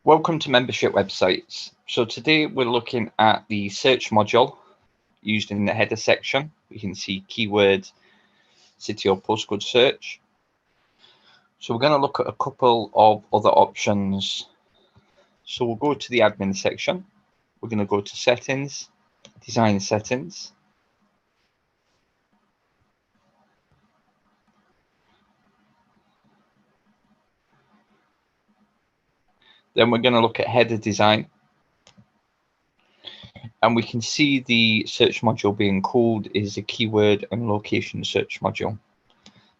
Welcome to Membership Websites. So today we're looking at the search module used in the header section. We can see keyword, city or postcode search. So we're going to look at a couple of other options. So we'll go to the admin section. We're going to go to settings, design settings. Then we're going to look at header design. And we can see the search module being called is a keyword and location search module.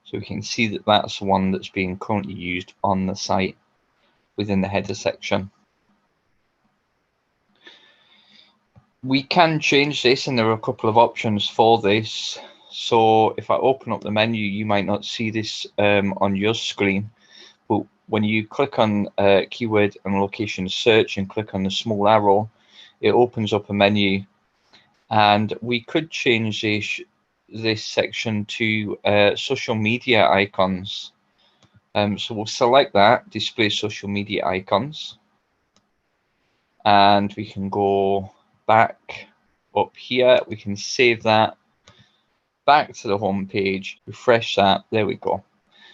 So we can see that that's the one that's being currently used on the site within the header section. We can change this, and there are a couple of options for this. So if I open up the menu, you might not see this on your screen, but when you click on keyword and location search and click on the small arrow, it opens up a menu, and we could change this section to social media icons. So we'll select that, display social media icons, and we can go back up here. We can save that back to the home page, refresh that. There we go.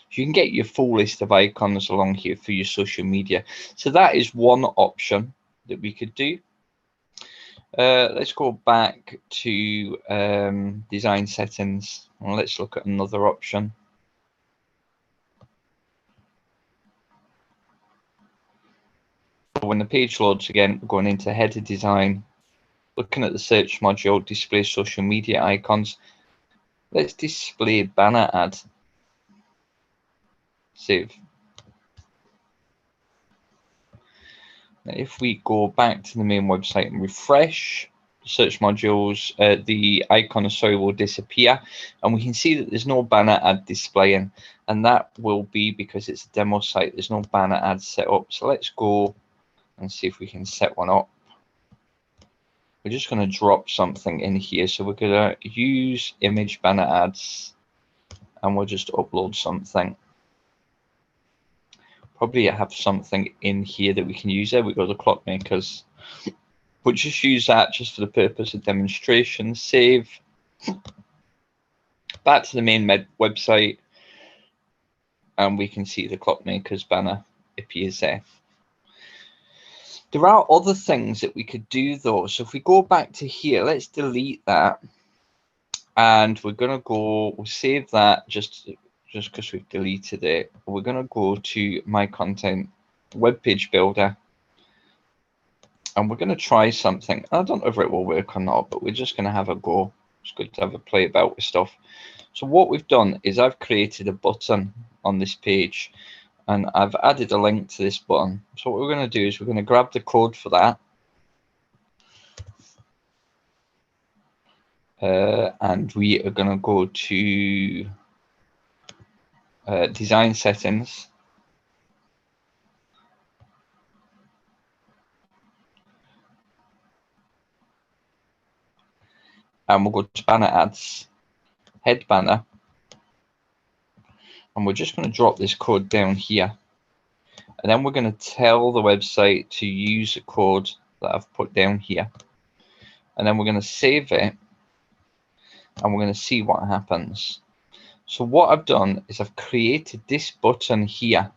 So you can get your full list of icons along here for your social media. So that is one option that we could do. Let's go back to design settings, and let's look at another option. When the page loads again, we're going into header design, looking at the search module, display social media icons. Let's display banner ad. Save. Now if we go back to the main website and refresh the search modules, the icon will disappear, and we can see that there's no banner ad displaying, and that will be because it's a demo site. There's no banner ad set up. So let's go and see if we can set one up. We're just going to drop something in here. So we're going to use image banner ads, and we'll just upload something. Probably have something in here that we can use. There we go, the clockmakers. We'll just use that just for the purpose of demonstration. Save. Back to the main website, and we can see the clockmakers banner appears there. There are other things that we could do though. So if we go back to here, let's delete that, and we're going to go, we'll save that just because we've deleted it. We're going to go to my content web page builder, and we're going to try something. I don't know if it will work or not, but we're just going to have a go. It's good to have a play about with stuff. So what we've done is I've created a button on this page, and I've added a link to this button. So what we're going to do is we're going to grab the code for that, and we are going to go to design settings, and we'll go to banner ads, head banner, and we're just going to drop this code down here, and then we're going to tell the website to use the code that I've put down here, and then we're going to save it, and we're going to see what happens. So what I've done is I've created this button here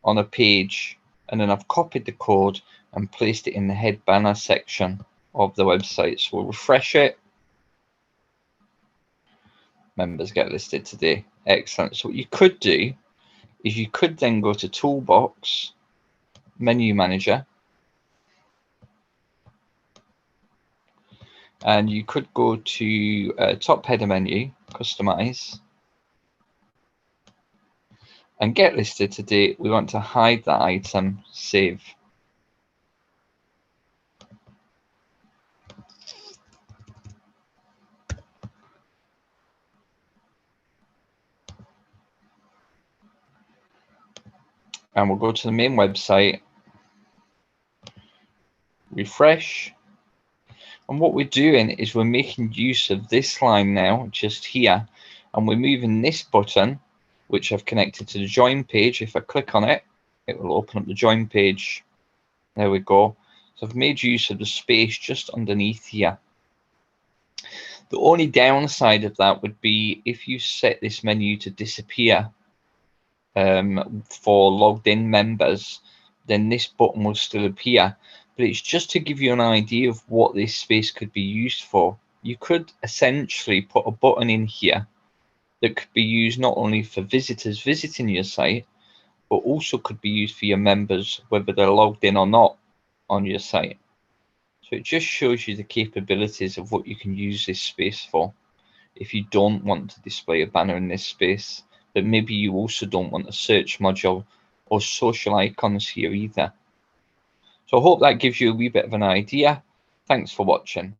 on a page, and then I've copied the code and placed it in the head banner section of the website. So we'll refresh it. Members get listed today. Excellent. So what you could do is you could then go to Toolbox, Menu Manager, and you could go to top header menu, Customise, and get listed today. We want to hide that item, save. And we'll go to the main website, refresh. And what we're doing is we're making use of this line now, just here, and we're moving this button, which I've connected to the join page. If I click on it, it will open up the join page. There we go. So I've made use of the space just underneath here. The only downside of that would be if you set this menu to disappear for logged in members, then this button will still appear. But it's just to give you an idea of what this space could be used for. You could essentially put a button in here that could be used not only for visitors visiting your site, but also could be used for your members, whether they're logged in or not on your site. So it just shows you the capabilities of what you can use this space for. If you don't want to display a banner in this space, but maybe you also don't want a search module or social icons here either. So I hope that gives you a wee bit of an idea. Thanks for watching.